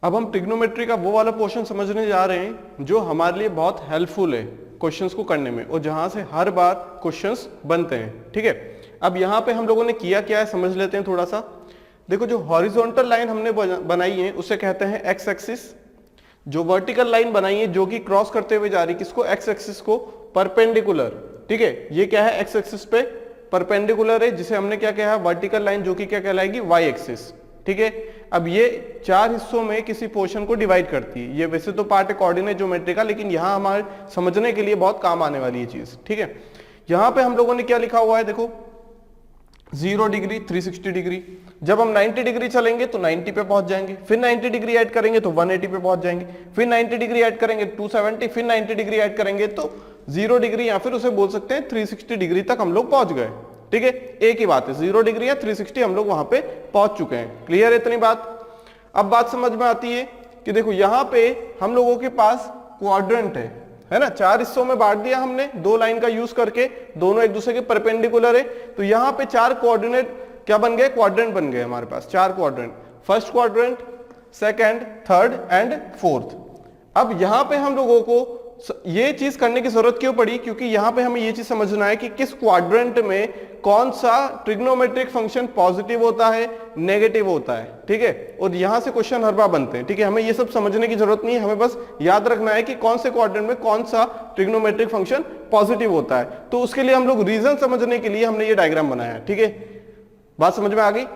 अब हम ट्रिग्नोमेट्री का वो वाला पोर्शन समझने जा रहे हैं जो हमारे लिए बहुत हेल्पफुल है क्वेश्चंस को करने में और जहां से हर बार क्वेश्चंस बनते हैं। ठीक है, अब यहाँ पे हम लोगों ने किया क्या है समझ लेते हैं थोड़ा सा। देखो, जो हॉरिजॉन्टल लाइन हमने बनाई है उसे कहते हैं एक्स एक्सिस। जो वर्टिकल लाइन बनाई है जो कि क्रॉस करते हुए जा रही है किसको, एक्स एक्सिस को, परपेंडिकुलर। ठीक है, ये क्या है, एक्स एक्सिस पे परपेंडिकुलर है, जिसे हमने क्या कहा, वर्टिकल लाइन, जो कि क्या कहलाएगी, वाई एक्सिस। ठीक है, अब ये 4 हिस्सों में किसी पोर्शन को डिवाइड करती है। ये वैसे तो पार्ट है कोऑर्डिनेट ज्योमेट्री का, लेकिन यहां हमारे समझने के लिए बहुत काम आने वाली है चीज। ठीक है, यहां पे हम लोगों ने क्या लिखा हुआ है, देखो 0 डिग्री, 360 डिग्री। जब हम 90 डिग्री चलेंगे तो 90 पे पहुंच जाएंगे, फिर 90 डिग्री ऐड करेंगे तो 180 पे पहुंच जाएंगे, फिर 90 डिग्री ऐड करेंगे 270, फिर 90 डिग्री ऐड करेंगे तो 0 डिग्री या फिर उसे बोल सकते हैं 360 डिग्री तक हम लोग पहुंच गए। ठीक है, एक ही बात है, 0 डिग्री या 360 हम लोग वहां पे पहुंच चुके हैं। क्लियर है इतनी बात? अब बात समझ में आती है कि देखो यहां पे हम लोगों के पास क्वाड्रेंट है ना, 4 हिस्सों में बांट दिया हमने 2 लाइन का यूज करके, दोनों एक दूसरे के परपेंडिकुलर है। तो यहां पे 4 कोऑर्डिनेट क्या बन गए, क्वाड्रेंट बन गए हमारे पास, 4 quadrant, first quadrant, second, third and fourth. अब यहां पे हम लोगों को ये चीज करने की जरूरत क्यों पड़ी, क्योंकि यहां पे हमें ये चीज समझना है कि किस क्वाड्रेंट में कौन सा ट्रिग्नोमेट्रिक फंक्शन पॉजिटिव होता है, नेगेटिव होता है। ठीक है, और यहां से क्वेश्चन हर बार बनते हैं। ठीक है, हमें ये सब समझने की जरूरत नहीं है, हमें बस याद रखना है कि कौन से क्वाड्रेंट में कौन सा ट्रिग्नोमेट्रिक फंक्शन पॉजिटिव होता है। तो उसके लिए हम लोग रीजन समझने के लिए हमने ये डायग्राम बनाया है। ठीक है, बात समझ में आ गई?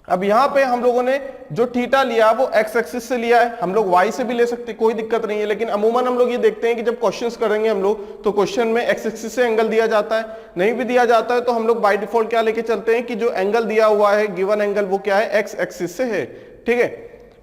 अब यहां पे हम लोगों ने जो थीटा लिया वो एक्स एक्सिस से लिया है, हम लोग वाई से भी ले सकते, कोई दिक्कत नहीं है। लेकिन अमूमन हम लोग ये देखते हैं कि जब क्वेश्चंस करेंगे हम लोग तो क्वेश्चन में एक्स एक्सिस से एंगल दिया जाता है, नहीं भी दिया जाता है तो हम लोग बाय डिफॉल्ट क्या लेके चलते हैं कि जो एंगल दिया हुआ है, गिवन एंगल, वो क्या है, एक्स एक्सिस से है। ठीक है,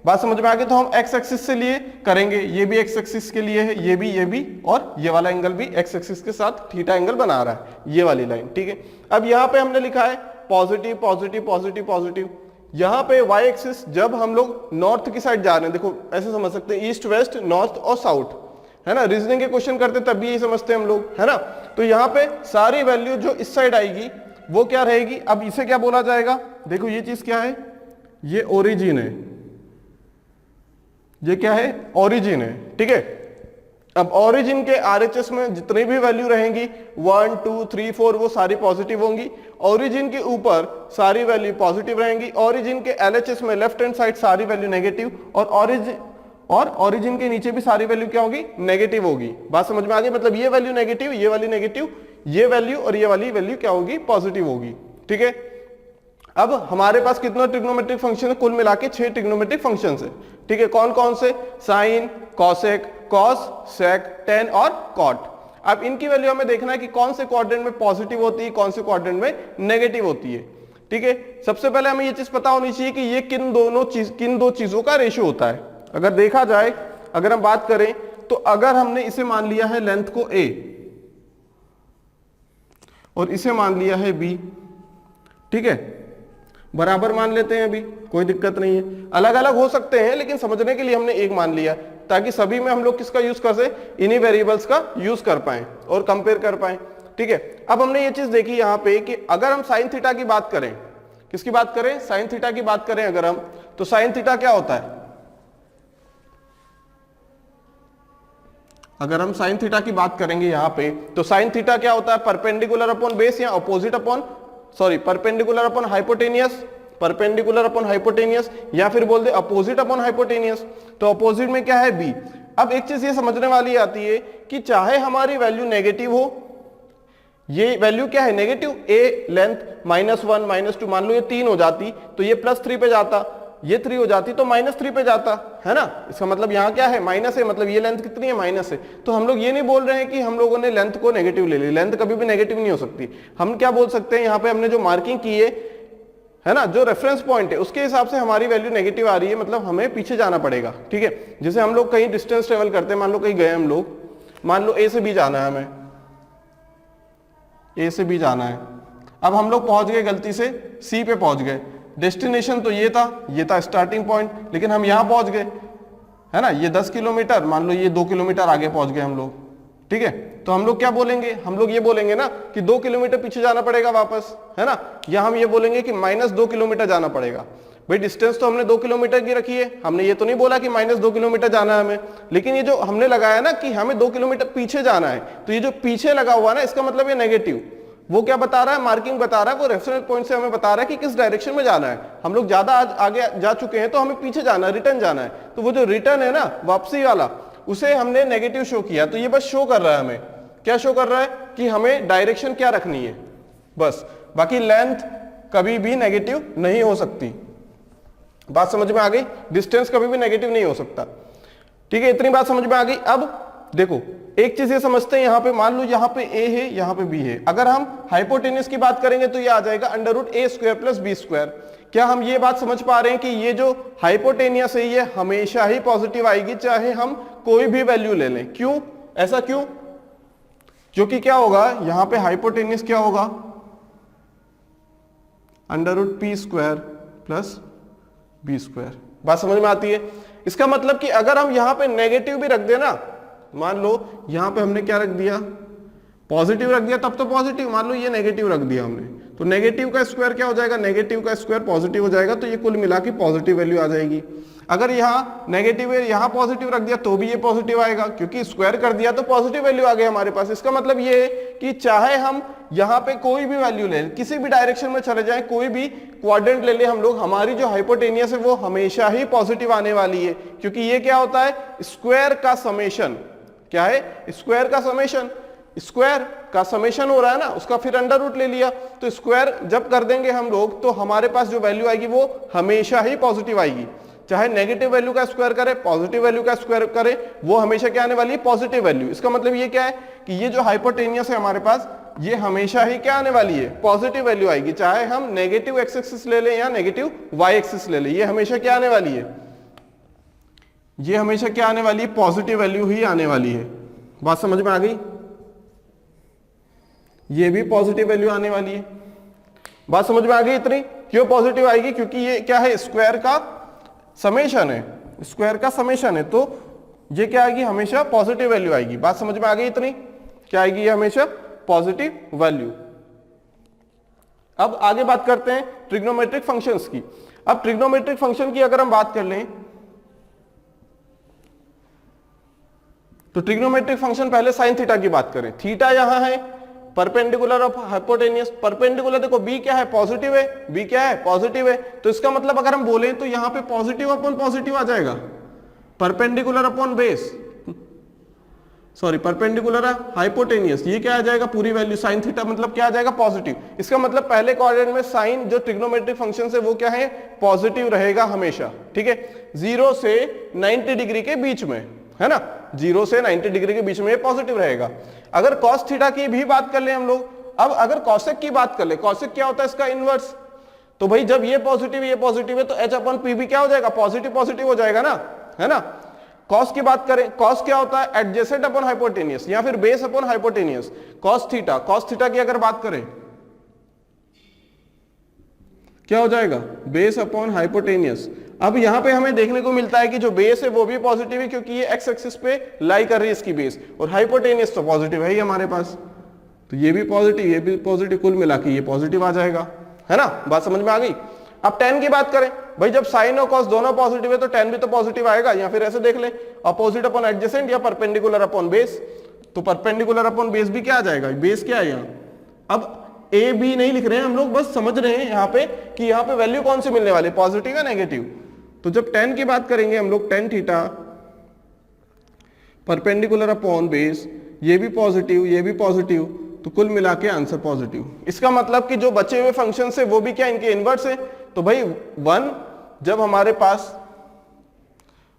बात समझ में आ गई? तो हम एक्स एक्सिस से लिए करेंगे, ये भी एक्स एक्सिस के लिए है, ये भी, और ये वाला एंगल भी एक्स एक्सिस के साथ थीटा एंगल बना रहा है, ये वाली लाइन। ठीक है, अब यहाँ पे हमने लिखा है पॉजिटिव पॉजिटिव पॉजिटिव पॉजिटिव। यहां पे वाई एक्सिस, जब हम लोग नॉर्थ की साइड जा रहे हैं, देखो ऐसे समझ सकते हैं, ईस्ट वेस्ट नॉर्थ और साउथ, है ना, रीजनिंग के क्वेश्चन करते तब भी यही समझते हैं हम लोग, है ना। तो यहाँ पे सारी वैल्यू जो इस साइड आएगी वो क्या रहेगी, अब इसे क्या बोला जाएगा, देखो ये चीज क्या है, ये ओरिजिन है, ये क्या है, ओरिजिन है। ठीक है, अब ओरिजिन के आरएचएस में जितनी भी वैल्यू रहेंगी 1 2 3 4 वो सारी पॉजिटिव होंगी, ओरिजिन के ऊपर सारी वैल्यू पॉजिटिव रहेंगी, ओरिजिन के एलएचएस में लेफ्ट हैंड साइड सारी वैल्यू नेगेटिव, और ओरिजिन के नीचे भी सारी वैल्यू क्या होगी, नेगेटिव होगी। बात समझ में आ गई? मतलब ये वैल्यू नेगेटिव, ये वाली नेगेटिव, ये वैल्यू और ये वाली वैल्यू क्या होगी, पॉजिटिव होगी। ठीक है, अब हमारे पास कितना ट्रिग्नोमेट्रिक फंक्शन है, कुल मिला के 6 ट्रिग्नोमेट्रिक फंक्शन है। ठीक है, कौन कौन से, साइन, कॉसेक, कॉस, सेक, टेन और कॉट। अब इनकी वैल्यू हमें देखना है कि कौन से क्वाड्रेंट में पॉजिटिव होती है, कौन से क्वाड्रेंट में नेगेटिव होती है। ठीक है, सबसे पहले हमें ये चीज पता होनी चाहिए कि ये किन दो चीजों का रेशियो होता है। अगर देखा जाए, अगर हम बात करें तो अगर हमने इसे मान लिया है लेंथ को a और इसे मान लिया है b, ठीक है, बराबर मान लेते हैं, अभी कोई दिक्कत नहीं है, अलग अलग हो सकते हैं लेकिन समझने के लिए हमने एक मान लिया ताकि सभी में हम लोग किसका यूज कर सके, इन्हीं वेरिएबल्स का यूज कर पाए और कंपेयर कर पाए। ठीक है, अब हमने ये चीज देखी यहां पे कि अगर हम साइन थीटा की बात करें, किसकी बात करें, साइन थीटा की बात करें अगर हम, तो साइन थीटा क्या होता है, अगर हम साइन थीटा की बात करेंगे यहां पे तो साइन थीटा क्या होता है, परपेंडिकुलर अपॉन बेस या opposite upon, sorry perpendicular upon hypotenuse, perpendicular upon hypotenuse, या फिर बोल दे अपोजिट अपॉन हाइपोटेनियस। तो अपोजिट में क्या है, बी। अब एक चीज ये समझने वाली आती है कि चाहे हमारी वैल्यू नेगेटिव हो, ये वैल्यू क्या है, नेगेटिव, ए लेंथ -1 -2, मान लो ये 3 हो जाती तो ये +3 पे जाता, ये 3 हो जाती तो -3 पे जाता, है ना। इसका मतलब यहाँ क्या है, माइनस है, मतलब ये लेंथ कितनी है, माइनस है। तो हम लोग ये नहीं बोल रहे हैं कि हम लोगों ने लेंथ को नेगेटिव ले ली, लेंथ कभी भी नेगेटिव नहीं हो सकती। हम क्या बोल सकते हैं, यहाँ पे हमने जो मार्किंग की है ना, जो रेफरेंस पॉइंट है उसके हिसाब से हमारी वैल्यू नेगेटिव आ रही है, मतलब हमें पीछे जाना पड़ेगा। ठीक है, जैसे हम लोग कहीं डिस्टेंस ट्रेवल करते हैं, मान लो कहीं गए हम लोग, मान लो ए से बी जाना है, हमें ए से बी जाना है, अब हम लोग पहुंच गए गलती से सी पे पहुंच गए, डेस्टिनेशन तो ये था स्टार्टिंग पॉइंट, लेकिन हम यहां पहुंच गए, है ना, ये 10 किलोमीटर, मान लो ये 2 किलोमीटर आगे पहुंच गए हम लोग। ठीक है। तो हम लोग क्या बोलेंगे, हम लोग ये बोलेंगे ना कि 2 किलोमीटर पीछे जाना पड़ेगा वापस, है ना, या हम ये बोलेंगे कि -2 किलोमीटर जाना पड़ेगा। भाई डिस्टेंस तो हमने 2 किलोमीटर की रखी है, हमने ये तो नहीं बोला कि -2 किलोमीटर जाना है हमें, लेकिन ये जो हमने लगाया ना कि हमें 2 किलोमीटर पीछे जाना है, तो ये जो पीछे लगा हुआ ना इसका मतलब ये नेगेटिव, वो क्या बता रहा है, मार्किंग बता रहा है, वो रेफरेंस पॉइंट से हमें बता रहा है कि किस डायरेक्शन में जाना है। हम लोग ज्यादा आगे जा चुके हैं तो हमें पीछे जाना है, रिटर्न जाना है, तो वो जो रिटर्न है ना वापसी वाला, उसे हमने नेगेटिव शो किया। तो ये बस शो कर रहा है हमें, क्या शो कर रहा है कि हमें डायरेक्शन क्या रखनी है बस, बाकी लेंथ कभी भी नेगेटिव नहीं हो सकती। बात समझ में आ गई, डिस्टेंस कभी भी नेगेटिव नहीं हो सकता, ठीक है, इतनी बात समझ में आ गई। अब देखो एक चीज ये समझते हैं, यहां पे मान लो यहां पे a है, यहां पे b है, अगर हम हाइपोटेन्यूज की बात करेंगे तो ये आ जाएगा √a² + b²। क्या हम ये बात समझ पा रहे हैं कि ये जो हाइपोटेनियस है ये हमेशा ही पॉजिटिव आएगी चाहे हम कोई भी वैल्यू ले लें? क्यों, ऐसा क्यों? क्योंकि क्या होगा यहां पे हाइपोटेनियस क्या होगा, √p² + b²। बात समझ में आती है? इसका मतलब कि अगर हम यहां पे नेगेटिव भी रख देना, मान लो यहां पे हमने क्या रख दिया, पॉजिटिव रख दिया, तब तो पॉजिटिव, मान लो ये नेगेटिव रख दिया हमने, तो नेगेटिव का स्क्वायर क्या हो जाएगा, नेगेटिव का स्क्वायर पॉजिटिव हो जाएगा, तो ये कुल मिला के पॉजिटिव वैल्यू आ जाएगी। अगर यहाँ नेगेटिव है, यहाँ पॉजिटिव रख दिया तो भी ये पॉजिटिव आएगा, क्योंकि स्क्वायर कर दिया तो पॉजिटिव वैल्यू आ गई हमारे पास। इसका मतलब ये है कि चाहे हम यहाँ पे कोई भी वैल्यू ले, किसी भी डायरेक्शन में चले जाएं, कोई भी क्वाड्रेंट ले ले हम लोग, हमारी जो हाइपोटेनियस है वो हमेशा ही पॉजिटिव आने वाली है, क्योंकि ये क्या होता है, स्क्वायर का समेशन। क्या है, स्क्वायर का समेशन, स्क्वायर का समेशन हो रहा है ना, उसका फिर अंडर रूट ले लिया, तो स्क्वायर जब कर देंगे हम लोग तो हमारे पास जो वैल्यू आएगी वो हमेशा ही पॉजिटिव आएगी, चाहे नेगेटिव वैल्यू का स्क्वायर करे, पॉजिटिव वैल्यू का स्क्वायर करे, वो हमेशा क्या आने वाली है, पॉजिटिव वैल्यू। इसका मतलब ये क्या है कि ये जो हाइपोटेनियस है हमारे पास, ये हमेशा ही क्या आने वाली है, पॉजिटिव वैल्यू आएगी, चाहे हम नेगेटिव एक्स एक्सिस ले लें या नेगेटिव वाई एक्सिस ले लें, ये हमेशा क्या आने वाली है, ये हमेशा क्या आने वाली है, पॉजिटिव वैल्यू ही आने वाली है। बात समझ में आ गई? ये भी पॉजिटिव वैल्यू आने वाली है। बात समझ में आ गई इतनी? क्यों पॉजिटिव आएगी, क्योंकि ये क्या है, स्क्वायर का समेशन है, स्क्वायर का समेशन है, तो ये क्या आएगी, हमेशा पॉजिटिव वैल्यू आएगी। बात समझ में आ गई इतनी? क्या आएगी, ये हमेशा पॉजिटिव वैल्यू। अब आगे बात करते हैं ट्रिग्नोमेट्रिक फंक्शंस की। अब ट्रिग्नोमेट्रिक फंक्शन की अगर हम बात कर लें तो ट्रिग्नोमेट्रिक फंक्शन, पहले साइन थीटा की बात करें, थीटा यहां है परपेंडिकुलर ऑफ हाइपोटेनियस, परपेंडिकुलर देखो b क्या है, पॉजिटिव है, b क्या है, पॉजिटिव है, तो इसका मतलब अगर हम बोलें तो यहां पे पॉजिटिव अपॉन पॉजिटिव आ जाएगा, perpendicular upon base, sorry perpendicular hypotenuse, ये क्या आ जाएगा, पूरी वैल्यू साइन थीटा मतलब क्या आ जाएगा, पॉजिटिव। इसका मतलब पहले क्वाड्रेंट में साइन जो ट्रिग्नोमेट्रिक फंक्शन है वो क्या है, पॉजिटिव रहेगा हमेशा, ठीक है, 0 से 90 डिग्री के बीच में, है ना, 0 से 90 डिग्री के बीच में पॉजिटिव रहेगा। अगर cos थीटा की भी बात कर ले हम लोग, अब अगर cosec की बात कर ले, cosec क्या होता है, इसका इनवर्स, तो भाई जब ये पॉजिटिव है तो h/p भी क्या हो जाएगा, पॉजिटिव पॉजिटिव हो जाएगा ना, है ना। cos की बात करें, cos क्या होता है, एडजेसेंट अपॉन हाइपोटेनियस या फिर base upon hypotenuse. cos theta की अगर बात करें क्या हो जाएगा, बेस अपॉन हाइपोटेनियस। अब यहां पे हमें देखने को मिलता है कि जो बेस है वो भी पॉजिटिव है, क्योंकि ये एक्स एक्सिस पे लाई कर रही है इसकी बेस, और हाइपोटेनियस तो पॉजिटिव है ही हमारे पास, तो ये भी पॉजिटिव, ये भी पॉजिटिव, कुल मिला के ये पॉजिटिव आ जाएगा, है ना। बात समझ में आ गई? अब tan की बात करें, भाई जब साइन और कॉस दोनों पॉजिटिव है तो tan भी तो पॉजिटिव आएगा, या फिर ऐसे देख ले, अपोजिट अपॉन एडजेसेंट या परपेंडिकुलर अपॉन बेस, तो परपेंडिकुलर अपॉन बेस भी क्या आ जाएगा, बेस क्या है यहाँ। अब ए बी नहीं लिख रहे हैं हम लोग, बस समझ रहे हैं यहाँ पे कि यहाँ पे वैल्यू कौन सी मिलने वाली, पॉजिटिव या नेगेटिव। तो जब tan की बात करेंगे हम लोग, tan theta perpendicular upon base, ये भी पॉजिटिव, ये भी पॉजिटिव, तो कुल मिला के आंसर पॉजिटिव। इसका मतलब कि जो बचे हुए फंक्शन है वो भी क्या, इनके इनवर्स है। तो भाई 1, जब हमारे पास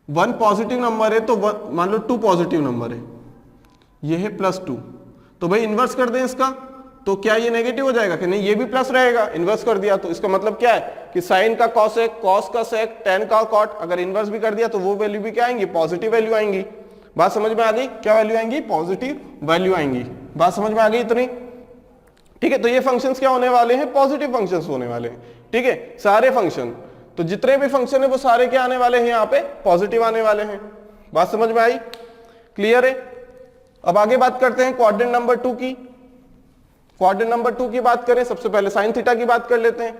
1 पॉजिटिव नंबर है तो मान लो 2 पॉजिटिव नंबर है, ये है +2, तो भाई इनवर्स कर दें इसका, तो क्या ये नेगेटिव हो जाएगा कि नहीं, ये भी प्लस रहेगा, इनवर्स कर दिया। तो इसका मतलब क्या है कि साइन का कॉसेक, कॉस का सेक, tan का कॉट, अगर इनवर्स भी कर दिया तो वो वैल्यू भी क्या आएंगी, पॉजिटिव वैल्यू आएंगी। बात समझ में आ गई? क्या वैल्यू आएंगी, पॉजिटिव वैल्यू आएंगी। बात समझ में आ गई इतनी? ठीक है, तो ये फंक्शंस क्या होने वाले हैं, पॉजिटिव फंक्शंस होने वाले हैं, ठीक है, सारे फंक्शन, तो जितने भी फंक्शन है वो सारे क्या आने वाले हैं, यहाँ पे पॉजिटिव आने वाले हैं। बात समझ में आई? क्लियर है? अब आगे बात करते हैं क्वाड्रेंट नंबर 2 की। क्वाड्रेंट नंबर 2 की बात करें, सबसे पहले साइन थीटा की बात कर लेते हैं।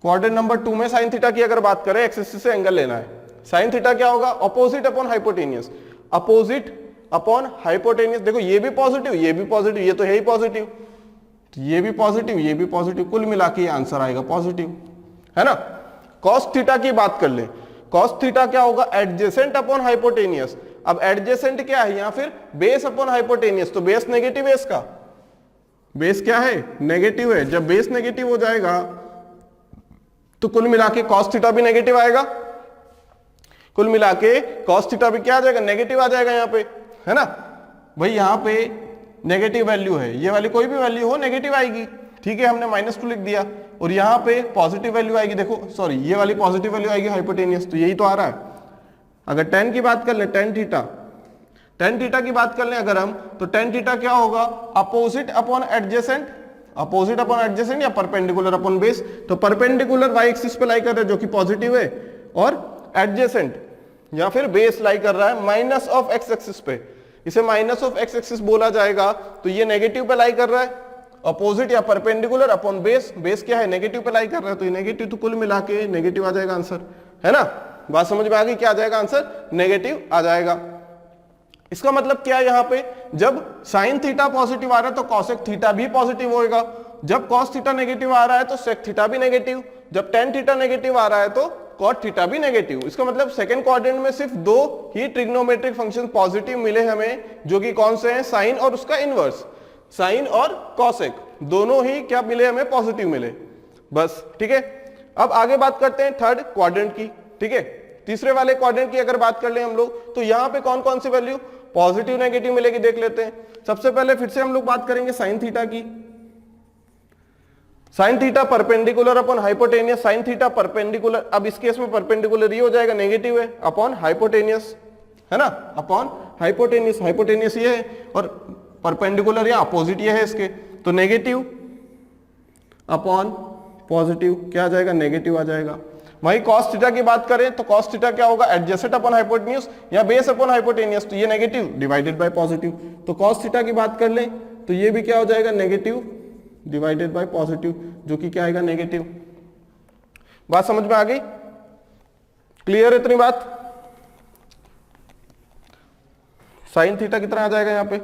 क्वाड्रेंट नंबर 2 में साइन थीटा की अगर बात करें, एक्स एक्सिस से एंगल लेना है। साइन थीटा क्या होगा? Opposite upon hypotenuse. Opposite upon hypotenuse, देखो ये भी पॉजिटिव, ये भी पॉजिटिव, ये तो है ही पॉजिटिव, ये भी पॉजिटिव, ये भी पॉजिटिव, कुल मिला के आंसर आएगा पॉजिटिव, है ना। कॉस थीटा की बात कर ले। कॉस थीटा क्या होगा? Adjacent upon hypotenuse. अब एडजेसेंट क्या है? या फिर बेस अपॉन हाइपोटेनियस, तो बेस नेगेटिव है, इसका बेस क्या है? नेगेटिव है। जब बेस नेगेटिव हो जाएगा तो कुल मिला के कॉस थीटा भी नेगेटिव आएगा। कुल मिला के कॉस थीटा भी क्या आ जाएगा? नेगेटिव आ जाएगा यहाँ पे, है ना भाई। यहाँ पे नेगेटिव वैल्यू है, ये वाली कोई भी वैल्यू हो नेगेटिव आएगी, ठीक है। हमने -2 लिख दिया, और यहाँ पे पॉजिटिव वैल्यू आएगी, देखो सॉरी ये वाली पॉजिटिव वैल्यू आएगी हाइपोटेनियस, तो यही तो आ रहा है। अगर tan की बात कर ले, tan थीटा की बात कर ले अगर हम, तो tan थीटा क्या होगा? Opposite upon adjacent, opposite upon adjacent या परपेंडिकुलर अपॉन बेस। तो परपेंडिकुलर y एक्सिस पे लाई कर रहा है जो कि पॉजिटिव है, और एडजेसेंट या फिर बेस लाई कर रहा है माइनस ऑफ x एक्सिस पे, इसे माइनस ऑफ x एक्सिस बोला जाएगा। तो ये नेगेटिव पे लाई कर रहा है, अपोजिट या परपेंडिकुलर अपॉन बेस, बेस क्या है? नेगेटिव पे लाई कर रहा है, तो ये नेगेटिव, तो कुल मिला के नेगेटिव आ जाएगा आंसर, है ना। बात समझ में आ गई? क्या आ जाएगा आंसर? नेगेटिव आ जाएगा। इसका मतलब क्या है? यहाँ पे जब साइन थीटा पॉजिटिव आ रहा है तो कॉसेक थीटा भी पॉजिटिव होएगा, जब कॉस थीटा नेगेटिव आ रहा है तो सेक थीटा भी नेगेटिव, जब टेन थीटा नेगेटिव आ रहा है तो कॉट थीटा भी नेगेटिव। इसका मतलब सेकंड क्वाड्रेंट में सिर्फ 2 ही ट्रिग्नोमेट्रिक फंक्शन पॉजिटिव मिले हमें, जो कि कौन से हैं? साइन और उसका इनवर्स। साइन और कॉसेक दोनों ही क्या मिले हमें? पॉजिटिव मिले, बस, ठीक है। अब आगे बात करते हैं थर्ड क्वाड्रेंट की, ठीक है। तीसरे वाले क्वाड्रेंट की अगर बात कर ले हम लोग, तो यहां पे कौन कौन सी वैल्यू पॉजिटिव नेगेटिव मिलेगी देख लेते हैं। सबसे पहले फिर से हम लोग बात करेंगे साइन थीटा की। Sine theta perpendicular upon hypotenuse, sine theta perpendicular, अब इस केस में परपेंडिकुलर ये हो जाएगा नेगेटिव है, अपॉन हाइपोटेनियस, है ना, अपॉन हाइपोटेनियस, हाइपोटेनियस ये है और परपेंडिकुलर या अपोजिट ये है इसके, तो नेगेटिव अपॉन पॉजिटिव क्या आ जाएगा? नेगेटिव आ जाएगा। वही कॉस थीटा की बात करें तो कॉस थीटा क्या होगा? एडजेसेंट अपॉन हाइपोटेनियस या बेस अपॉन हाइपोटेनियस, तो ये नेगेटिव डिवाइडेड बाय पॉजिटिव। तो कॉस थीटा की बात कर लें तो ये भी क्या हो जाएगा? नेगेटिव डिवाइडेड बाय पॉजिटिव, जो कि क्या आएगा? नेगेटिव। बात समझ में आ गई? क्लियर है इतनी बात? साइन थीटा कितना आ जाएगा यहां पे?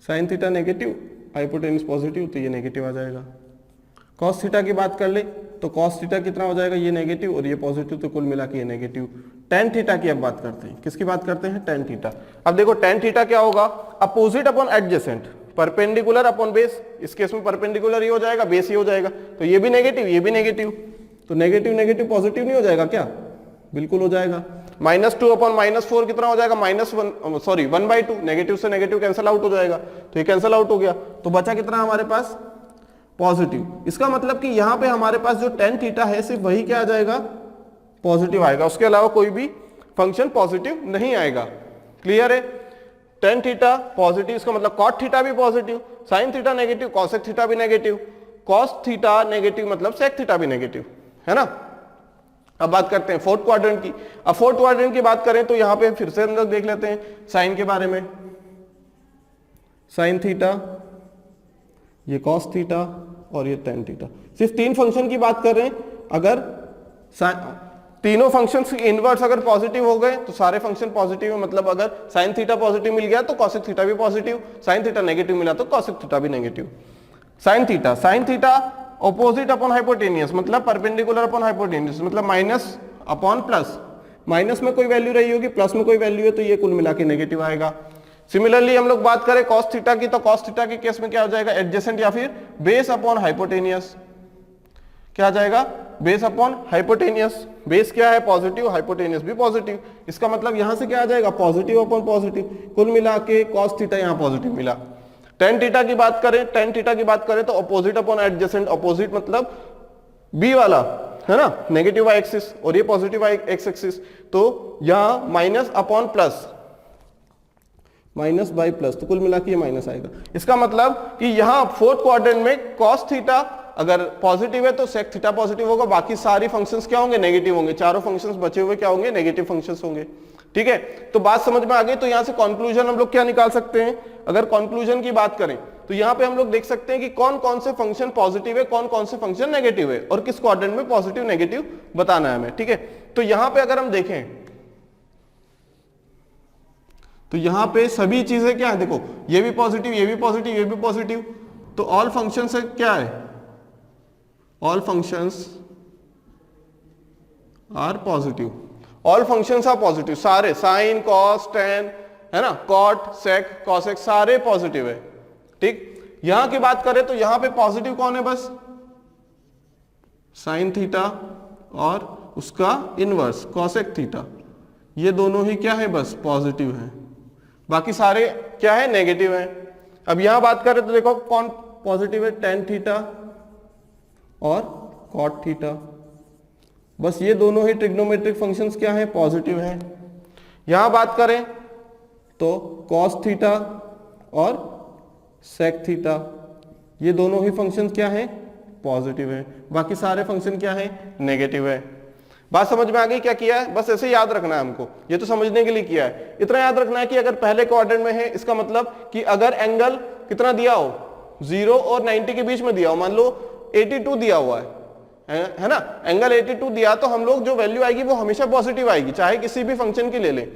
Sine theta negative, hypotenuse positive, तो ये नेगेटिव आ जाएगा। कॉस थीटा की बात कर ले तो कॉस थीटा कितना हो जाएगा? ये नेगेटिव और ये पॉजिटिव, तो कुल मिला के ये नेगेटिव। टेन थीटा की अब बात करते हैं, किसकी बात करते हैं? Tan theta. अब देखो टेन थीटा क्या होगा? Opposite upon adjacent, perpendicular upon base, इस केस में परपेंडिकुलर ये हो जाएगा, बेस ये हो जाएगा, तो ये भी नेगेटिव, ये भी नेगेटिव, तो नेगेटिव नेगेटिव पॉजिटिव नहीं हो जाएगा क्या? बिल्कुल हो जाएगा। -2 अपॉन -4 कितना हो जाएगा? -1/2, नेगेटिव से नेगेटिव कैंसिल आउट हो जाएगा, तो ये कैंसिल आउट हो गया, तो बचा कितना हमारे पास? पॉजिटिव। इसका मतलब कि यहां पे हमारे पास जो टेन थीटा है सिर्फ वही क्या आ जाएगा? पॉजिटिव आएगा, उसके अलावा कोई भी फंक्शन पॉजिटिव नहीं आएगा। क्लियर है? टेन थीटा पॉजिटिव, इसका मतलब कॉट थीटा भी positive, sine theta negative, cosec theta भी नेगेटिव, कॉस थीटा नेगेटिव मतलब सेक थीटा भी नेगेटिव, है ना। अब बात करते हैं फोर्थ क्वाड्रेंट की। अब फोर्थ क्वाड्रेंट की बात करें तो यहां पे फिर से हम लोग देख लेते हैं साइन के बारे में। साइन थीटा, ये कॉस थीटा और ये टेन थीटा, सिर्फ 3 फंक्शन की बात कर रहे हैं। अगर तीनों फंक्शंस की इनवर्स अगर पॉजिटिव हो गए तो सारे फंक्शन पॉजिटिव है, मतलब अगर साइन थीटा पॉजिटिव मिल गया तो कॉसेक थीटा भी पॉजिटिव, साइन थीटा नेगेटिव मिला तो कॉसेक थीटा भी negative. Sine theta opposite upon hypotenuse, मतलब परपेंडिकुलर अपॉन हाइपोटेनियस, मतलब माइनस अपॉन प्लस, माइनस में कोई वैल्यू रही होगी, प्लस में कोई वैल्यू है, तो ये कुल मिला के नेगेटिव आएगा। सिमिलरली हम लोग बात करें कॉस थीटा की, तो कॉस थीटा के केस में क्या हो जाएगा? एडजेसेंट या फिर बेस अपॉन हाइपोटेनियस, क्या आ जाएगा? Base upon hypotenuse. बेस क्या है? पॉजिटिव, हाइपोटेनियस भी पॉजिटिव, इसका मतलब यहां से क्या आ जाएगा? पॉजिटिव अपॉन पॉजिटिव, कुल मिला के कॉस थीटा यहां पॉजिटिव मिला। टेन थीटा की बात करें तो अपोजिट अपॉन एडजेसेंट, अपोजिट मतलब बी वाला, है ना, नेगेटिव वाई एक्सिस और ये पॉजिटिव वाई एक्स एक्सिस, तो यहां minus upon plus, minus by plus, तो कुल मिला के ये माइनस आएगा। इसका मतलब कि यहां फोर्थ क्वाड्रेंट में कॉस थीटा अगर पॉजिटिव है तो सेक थीटा पॉजिटिव होगा, बाकी सारी फंक्शंस क्या होंगे, नेगेटिव होंगे, चारों फंक्शंस बचे हुए क्या होंगे, नेगेटिव फंक्शंस होंगे। ठीक है, तो बात समझ में आ गई। तो यहां से कंक्लूजन हम लोग क्या निकाल सकते हैं, अगर कंक्लूजन की बात करें तो यहां पे हम लोग देख सकते हैं कि कौन कौन से फंक्शन पॉजिटिव है, कौन कौन से फंक्शन नेगेटिव है, और किस क्वाड्रेंट में पॉजिटिव नेगेटिव बताना है हमें। ठीक है, तो यहां पे अगर हम देखें तो यहां पे सभी चीजें क्या है, देखो ये भी पॉजिटिव, ये भी पॉजिटिव, ये भी पॉजिटिव, तो ऑल फंक्शंस है क्या है, all functions are positive, all functions are positive, सारे साइन कॉस टेन है ना, कॉट सेक कॉसेक सारे पॉजिटिव है। ठीक, यहां की बात करें तो यहां पे पॉजिटिव कौन है, बस साइन थीटा और उसका इनवर्स कॉसेक थीटा, ये दोनों ही क्या है, बस पॉजिटिव है, बाकी सारे क्या है, नेगेटिव है। अब यहां बात करें तो देखो कौन पॉजिटिव है, टेन थीटा और कॉट थीटा, बस ये दोनों ही ट्रिग्नोमेट्रिक फंक्शंस क्या है, पॉजिटिव है। यहां बात करें तो कॉस थीटा और सेक थीटा, ये दोनों ही फंक्शन क्या है, पॉजिटिव है, बाकी सारे फंक्शन क्या है, नेगेटिव है। बात समझ में आ गई, क्या किया है, बस ऐसे याद रखना है हमको, ये तो समझने के लिए किया है। इतना याद रखना है कि अगर पहले क्वाड्रेंट में है, इसका मतलब कि अगर एंगल कितना दिया हो, 0 और 90 के बीच में दिया हो, मान लो 82 दिया हुआ है ना, एंगल 82 दिया, तो हम लोग जो वैल्यू आएगी वो हमेशा पॉजिटिव आएगी, चाहे किसी भी फंक्शन की ले लें।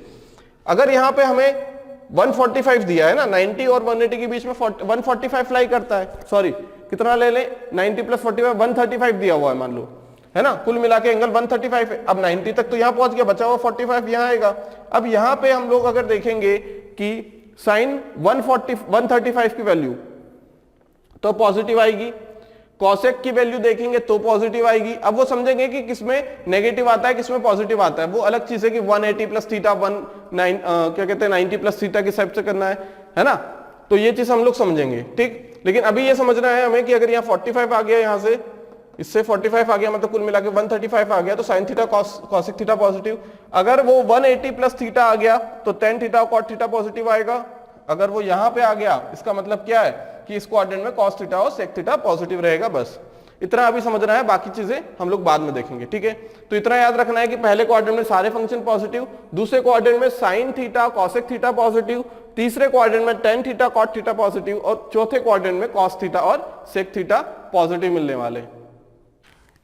अगर यहाँ पे हमें 145 दिया है ना, 90 और 180 के बीच में 145 लाई करता है, सॉरी कितना ले लें, 90 प्लस 45 135 दिया हुआ है मान लो, है ना, कुल मिला के एंगल 135 है। अब 90 तक तो यहाँ पहुंच गया, बचा हुआ 45 यहाँ आएगा। अब यहाँ पे हम लोग अगर देखेंगे कि साइन 135 की वैल्यू तो पॉजिटिव आएगी, कॉसेक की वैल्यू देखेंगे तो पॉजिटिव आएगी। अब वो समझेंगे कि किसमें नेगेटिव आता है किसमें पॉजिटिव आता है, वो अलग चीज है कि 180 प्लस थीटा क्या कहते हैं 90 प्लस थीटा के हिसाब से करना है ना, तो ये चीज हम लोग समझेंगे। ठीक, लेकिन अभी ये समझना है हमें कि अगर यहाँ 45 आ गया, यहाँ से इससे 45 आ गया, मतलब कुल मिला के 135 आ गया, तो sign theta cosec theta positive. अगर वो 180 प्लस थीटा आ गया तो टेन थीटा और कॉट थीटा पॉजिटिव आएगा। अगर वो यहां पे आ गया, इसका मतलब क्या है कि इस क्वाड्रेंट में कॉस थीटा और सेक थीटा पॉजिटिव रहेगा। बस इतना अभी समझना है, बाकी चीजें हम लोग बाद में देखेंगे। ठीक है, तो इतना याद रखना है कि पहले क्वाड्रेंट में सारे फंक्शन पॉजिटिव, दूसरे क्वाड्रेंट में sine theta cosec theta positive, तीसरे क्वाड्रेंट में tan theta cot theta positive, और चौथे क्वाड्रेंट में कॉस थीटा और सेक थीटा पॉजिटिव मिलने वाले।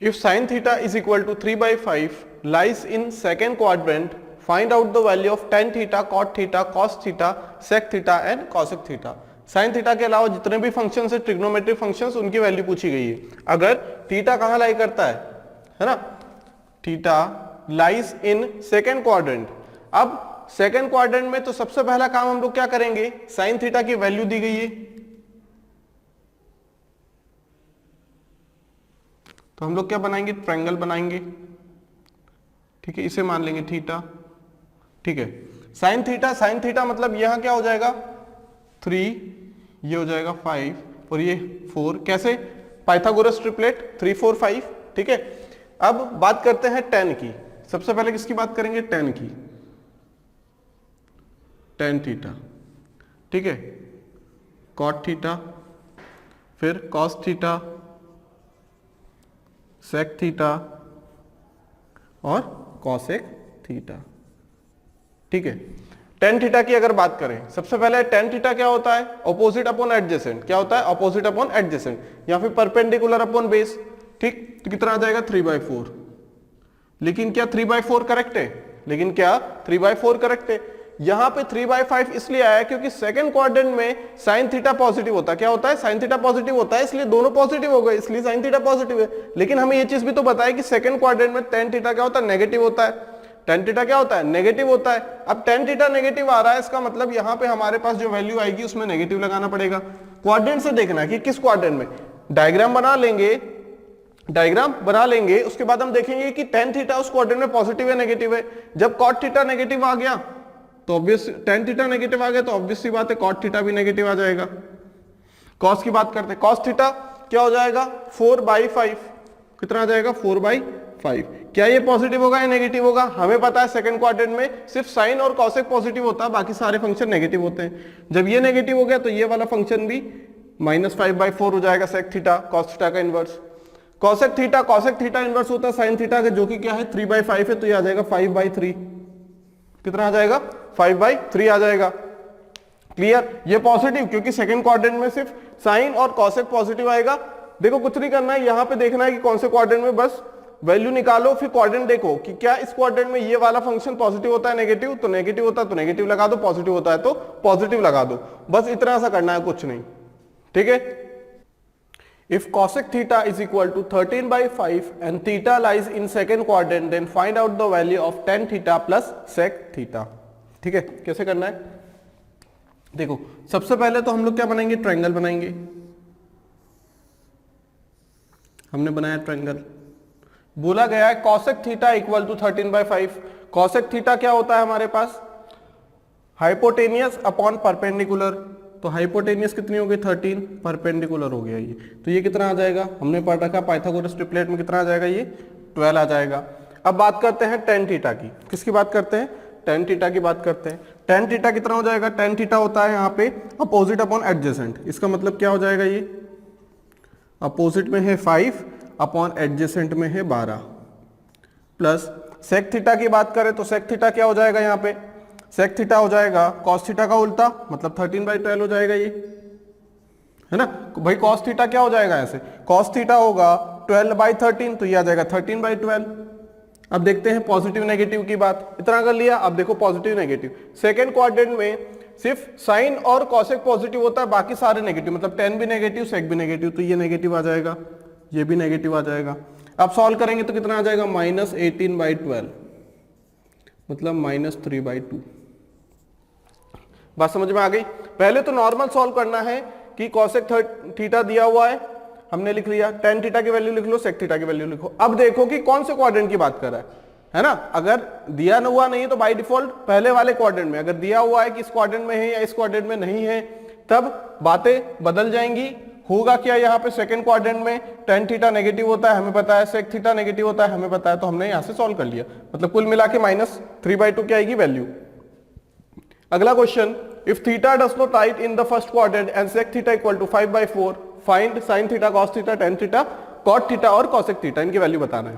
If sine theta is equal to 3/5 lies in second quadrant, find out the value of tan theta, cot theta, cos theta, sec theta and cosec theta। Sine theta के अलावा जितने भी function है trigonometric functions, उनकी value पूछी गई है। अगर थीटा कहां लाई करता है ना, theta lies in second quadrant. अब सेकेंड क्वाड्रेंट में तो सबसे पहला काम हम लोग क्या करेंगे, साइन थीटा की वैल्यू दी गई है तो हम लोग क्या बनाएंगे, ट्रायंगल बनाएंगे। ठीक है, इसे मान लेंगे थीटा। ठीक है, साइन थीटा मतलब यहां क्या हो जाएगा 3, ये हो जाएगा 5 और ये 4। कैसे, पाइथागोरस ट्रिपलेट 3 4 5। ठीक है, अब बात करते हैं tan की। सबसे पहले किसकी बात करेंगे, tan की, tan थीटा। ठीक है, कॉट थीटा, फिर कॉस थीटा, सेक थीटा और कॉसेक थीटा। ठीक है, टेन थीटा की अगर बात करें, सबसे पहले टेन थीटा क्या होता है, ऑपोजिट अपॉन एडजेसेंट। क्या होता है, ऑपोजिट अपॉन एडजेसेंट या फिर परपेंडिकुलर अपॉन बेस। ठीक, तो कितना आ जाएगा 3/4। लेकिन क्या 3/4 करेक्ट है, लेकिन क्या 3/4 करेक्ट है। यहां पे 3/5 इसलिए आया क्योंकि सेकंड क्वाड्रेंट में साइन थीटा पॉजिटिव होता है। क्या होता है, साइन थीटा पॉजिटिव होता है, इसलिए दोनों पॉजिटिव हो गए, इसलिए साइन थीटा पॉजिटिव है। लेकिन हमें ये चीज भी तो बताया कि सेकंड क्वाड्रेंट में टेन थीटा क्या होता है, नेगेटिव होता है। टेन थीटा क्या होता है, नेगेटिव होता है। अब टेन थीटा नेगेटिव आ रहा है, इसका मतलब यहां पे हमारे पास जो वैल्यू आएगी उसमें नेगेटिव लगाना पड़ेगा। क्वाड्रेंट से देखना है कि किस क्वाड्रेंट में, डायग्राम बना लेंगे, उसके बाद हम देखेंगे कि टेन थीटा उस क्वाड्रेंट में पॉजिटिव है नेगेटिव है। जब कॉट थीटा नेगेटिव आ गया तो ऑब्वियस, टेन थीटा नेगेटिव आ गया तो ऑब्वियस सी बात है कॉट थीटा भी नेगेटिव आ जाएगा। कॉस की बात करते हैं, कॉस थीटा क्या हो जाएगा 4/5। कितना आ जाएगा 4/5। क्या ये पॉजिटिव होगा या नेगेटिव होगा, हमें पता है सेकंड क्वाड्रेंट में सिर्फ साइन और कॉसेक पॉजिटिव होता है, बाकी सारे फंक्शन नेगेटिव होते हैं। जब ये नेगेटिव हो गया तो ये वाला फंक्शन भी -5/4 हो जाएगा सेक थीटा कॉस थीटा का इनवर्स। कॉसेक थीटा इनवर्स होता है साइन थीटा का, जो कि क्या है 3/5 है, तो ये आ जाएगा 5/3। कितना आ जाएगा 5/3 आ जाएगा। क्लियर? ये पॉजिटिव, क्योंकि सेकंड क्वाड्रेंट में सिर्फ साइन और कॉसेक पॉजिटिव आएगा। देखो कुछ नहीं करना है, यहां पे देखना है कि कौन से क्वाड्रेंट में, बस वैल्यू निकालो, फिर क्वाड्रेंट देखो कि क्या इस क्वाड्रेंट में ये वाला फंक्शन पॉजिटिव होता है नेगेटिव, तो नेगेटिव होता है तो नेगेटिव लगा दो, पॉजिटिव होता है तो पॉजिटिव लगा दो। बस इतना सा करना है, कुछ नहीं। ठीक है? If cosec theta is equal to 13/5 and theta lies in second quadrant, then find out the value of tan theta plus sec theta। ठीक है? कैसे करना है? देखो सबसे पहले तो हम लोग क्या बनाएंगे, ट्रायंगल बनाएंगे। हमने बनाया ट्रायंगल, बोला गया है cosec theta equal to 13/5। cosec theta क्या होता है हमारे पास, हाइपोटेनियस अपॉन परपेंडिकुलर। तो हाइपोटेनियस कितनी हो गई 13, परपेंडिकुलर हो गया ये, तो ये कितना आ जाएगा, हमने पढ़ रखा पाइथागोरस ट्रिपलेट में, कितना आ जाएगा ये 12 आ जाएगा। अब बात करते हैं tan थीटा की। किसकी बात करते हैं, tan थीटा की बात करते हैं। tan थीटा कितना हो जाएगा, tan थीटा होता है यहाँ पे अपोजिट अपॉन एडजेसेंट। इसका मतलब क्या हो जाएगा, ये अपोजिट में है 5 अपॉन एडजेसेंट में है 12, प्लस सेक थीटा की बात करें तो सेक थीटा क्या हो जाएगा, यहाँ पे सेक थीटा हो जाएगा कॉस थीटा का उल्टा, मतलब 13/12 हो जाएगा ये, है ना भाई। कॉस थीटा क्या हो जाएगा, ऐसे कॉस थीटा होगा 12/13, तो ये आ जाएगा 13/12। अब देखते हैं पॉजिटिव नेगेटिव की बात, इतना कर लिया। अब देखो पॉजिटिव नेगेटिव, सेकेंड क्वाड्रेंट में सिर्फ साइन और कॉसेक पॉजिटिव होता है, बाकी सारे नेगेटिव, मतलब tan भी नेगेटिव सेक भी नेगेटिव, तो ये नेगेटिव आ जाएगा, ये भी नेगेटिव आ जाएगा। अब सॉल्व करेंगे तो कितना आ जाएगा, -18/12, मतलब -3/2। बात समझ में आ गई? पहले तो नॉर्मल सॉल्व करना है कि कॉसेक थीटा दिया हुआ है, हमने लिख लिया, tan थीटा की वैल्यू लिख लो, सेक थीटा की वैल्यू लिखो। अब देखो कि कौन से क्वाड्रेंट की बात कर रहा है ना। अगर दिया न हुआ नहीं तो बाय डिफॉल्ट पहले वाले क्वाड्रेंट में, अगर दिया हुआ है कि इस क्वाड्रेंट में है या इस क्वाड्रेंट में नहीं है, तब बातें बदल जाएंगी। होगा क्या, यहाँ पे सेकंड क्वाड्रेंट में tan थीटा नेगेटिव होता है हमें पता है, सेक थीटा नेगेटिव होता है हमें पता है, तो हमने यहाँ से सॉल्व कर लिया, मतलब कुल मिला के -3/2 क्या आएगी वैल्यू। अगला question, if theta does not right in the first quadrant and sec theta equal to 5/4, find sine theta cos theta tan theta cot theta और कॉसेक थीटा, इनकी वैल्यू बताना है।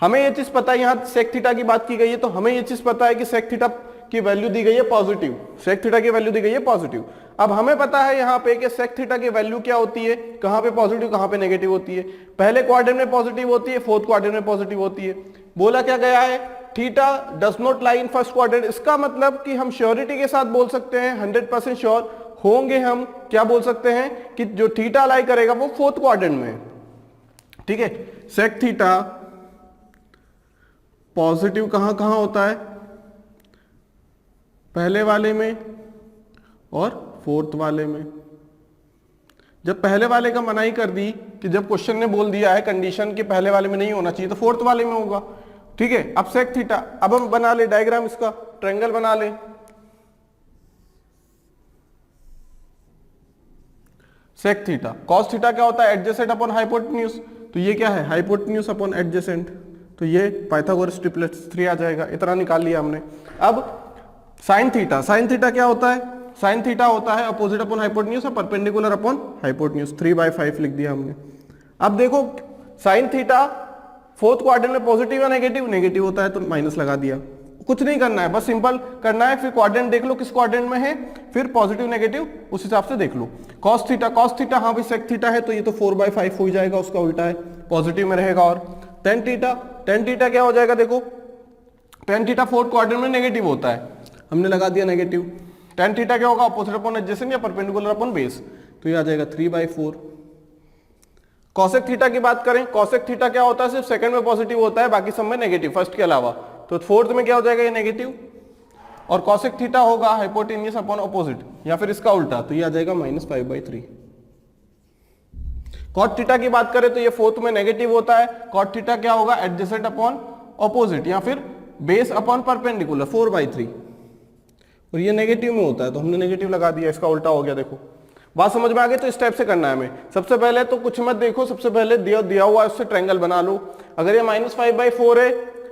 हमें ये चीज पता है, यहाँ सेक थीटा की बात की गई है, तो हमें ये चीज पता है कि सेक थीटा की वैल्यू दी गई है पॉजिटिव, सेक थीटा की वैल्यू दी गई है पॉजिटिव। अब हमें पता है यहाँ पे कि सेक थीटा की वैल्यू क्या होती है, कहाँ पे पॉजिटिव कहाँ पे नेगेटिव होती है। पहले क्वाड्रेंट में पॉजिटिव होती है, फोर्थ क्वाड्रेंट में पॉजिटिव होती है। बोला क्या गया है, theta does not lie in first quadrant, इसका मतलब कि हम श्योरिटी के साथ बोल सकते हैं, 100% श्योर होंगे हम, क्या बोल सकते हैं कि जो थीटा लाई करेगा वो फोर्थ क्वाड्रेंट में है। ठीक है, सेक थीटा पॉजिटिव कहां कहां होता है, पहले वाले में और फोर्थ वाले में। जब पहले वाले का मनाही कर दी कि जब क्वेश्चन ने बोल दिया है कंडीशन कि पहले वाले में नहीं होना चाहिए, तो फोर्थ वाले में होगा। ठीक है, अब सेक थीटा, अब हम बना ले डायग्राम, इसका ट्रायंगल बना ले। सेक थीटा कॉस थीटा क्या होता है, एडजेसेंट अपॉन हाइपोटेन्यूज, तो ये क्या है हाइपोटेन्यूज अपॉन एडजेसेंट, तो ये पाइथागोरस ट्रिपलेट 3 आ जाएगा, इतना निकाल लिया हमने। अब साइन थीटा, साइन थीटा क्या होता है, साइन थीटा होता है अपोजिट अपॉन हाइपोटेन्यूज और परपेंडिकुलर अपॉन हाइपोटेन्यूज, 3/5 लिख दिया हमने। अब देखो साइन थीटा फोर्थ क्वाड्रेंट में पॉजिटिव या नेगेटिव, नेगेटिव होता है तो माइनस लगा दिया। कुछ नहीं करना है, बस सिंपल करना है, फिर क्वाड्रेंट देख लो किस क्वाड्रेंट में है, फिर पॉजिटिव नेगेटिव उस हिसाब से देख लो। कॉस थीटा हाँ भी सेक थीटा है, तो ये तो 4/5 हो जाएगा, उसका उल्टा है, पॉजिटिव में रहेगा। और tan थीटा क्या हो जाएगा, देखो tan थीटा फोर्थ क्वाड्रेंट में नेगेटिव होता है, हमने लगा दिया नेगेटिव। tan थीटा क्या होगा, अपोजिट अपॉन एडजेसेंट या परपेंडिकुलर अपॉन बेस, तो ये आ जाएगा 3/4। कॉसेक थीटा की बात करें, कॉसेक थीटा क्या होता है, सिर्फ सेकंड में पॉजिटिव होता है, बाकी सब में नेगेटिव, फर्स्ट के अलावा, तो फोर्थ में क्या हो जाएगा ये नेगेटिव। और कॉसेक थीटा होगा हाइपोटेन्यूज अपॉन अपोजिट, या फिर इसका उल्टा, तो ये आ जाएगा -5/3। कॉट थीटा की बात करें तो ये फोर्थ में नेगेटिव होता है, कॉट थीटा क्या होगा, एडजेसेंट अपॉन अपोजिट या फिर बेस अपॉन परपेंडिकुलर, 4/3, और ये नेगेटिव में होता है तो हमने नेगेटिव लगा दिया, इसका उल्टा हो गया। देखो बात समझ में आ गई, तो इस टाइप से करना है हमें। सबसे पहले तो कुछ मत देखो, सबसे पहले दिया हुआ है उससे ट्रायंगल बना लो। अगर ये -5/4 है,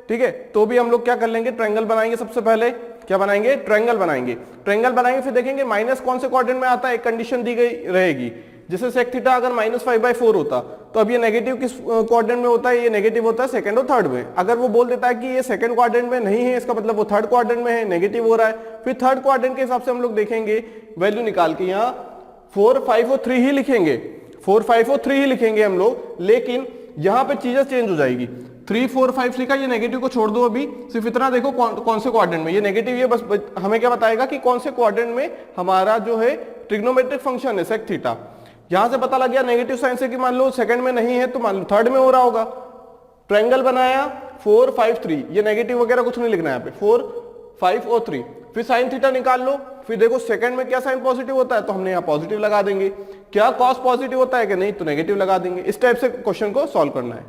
ठीक है, तो भी हम लोग क्या कर लेंगे, ट्रायंगल बनाएंगे। सबसे पहले क्या बनाएंगे, ट्रायंगल बनाएंगे। ट्रायंगल बनाएंगे, फिर देखेंगे माइनस कौन से क्वाड्रेंट में आता है, एक कंडीशन दी गई रहेगी, जैसे सेक थीटा अगर -5/4 होता तो अब ये नेगेटिव किस क्वाड्रेंट में होता है, ये नेगेटिव होता है सेकंड और थर्ड में। अगर वो बोल देता है कि ये सेकंड क्वाड्रेंट में नहीं है, इसका मतलब वो थर्ड क्वाड्रेंट में है, नेगेटिव हो रहा है। फिर थर्ड क्वाड्रेंट के हिसाब से हम लोग देखेंगे वैल्यू निकाल के, यहाँ 4, 5 और 3 ही लिखेंगे, 4, 5 और 3 ही लिखेंगे हम लोग, लेकिन यहाँ पे चीजें चेंज हो जाएगी। 3, 4, 5 लिखा, ये नेगेटिव को छोड़ दो, अभी सिर्फ इतना देखो कौन से क्वाड्रेंट में ये नेगेटिव, ये बस हमें क्या बताएगा कि कौन से क्वाड्रेंट में हमारा जो है ट्रिग्नोमेट्रिक फंक्शन है सेक थीटा। यहां से पता लग गया नेगेटिव साइन से कि मान लो सेकंड में नहीं है तो मान लो थर्ड में हो रहा होगा। ट्रायंगल बनाया 4, 5, 3, ये नेगेटिव वगैरह कुछ नहीं लिखना है यहाँ पे, 4, 5 और 3। फिर साइन थीटा निकाल लो, फिर देखो सेकंड में क्या साइन पॉजिटिव होता है तो हमने यहाँ पॉजिटिव लगा देंगे, क्या कॉस पॉजिटिव होता है कि नहीं तो नेगेटिव लगा देंगे। इस टाइप से क्वेश्चन को सॉल्व करना है।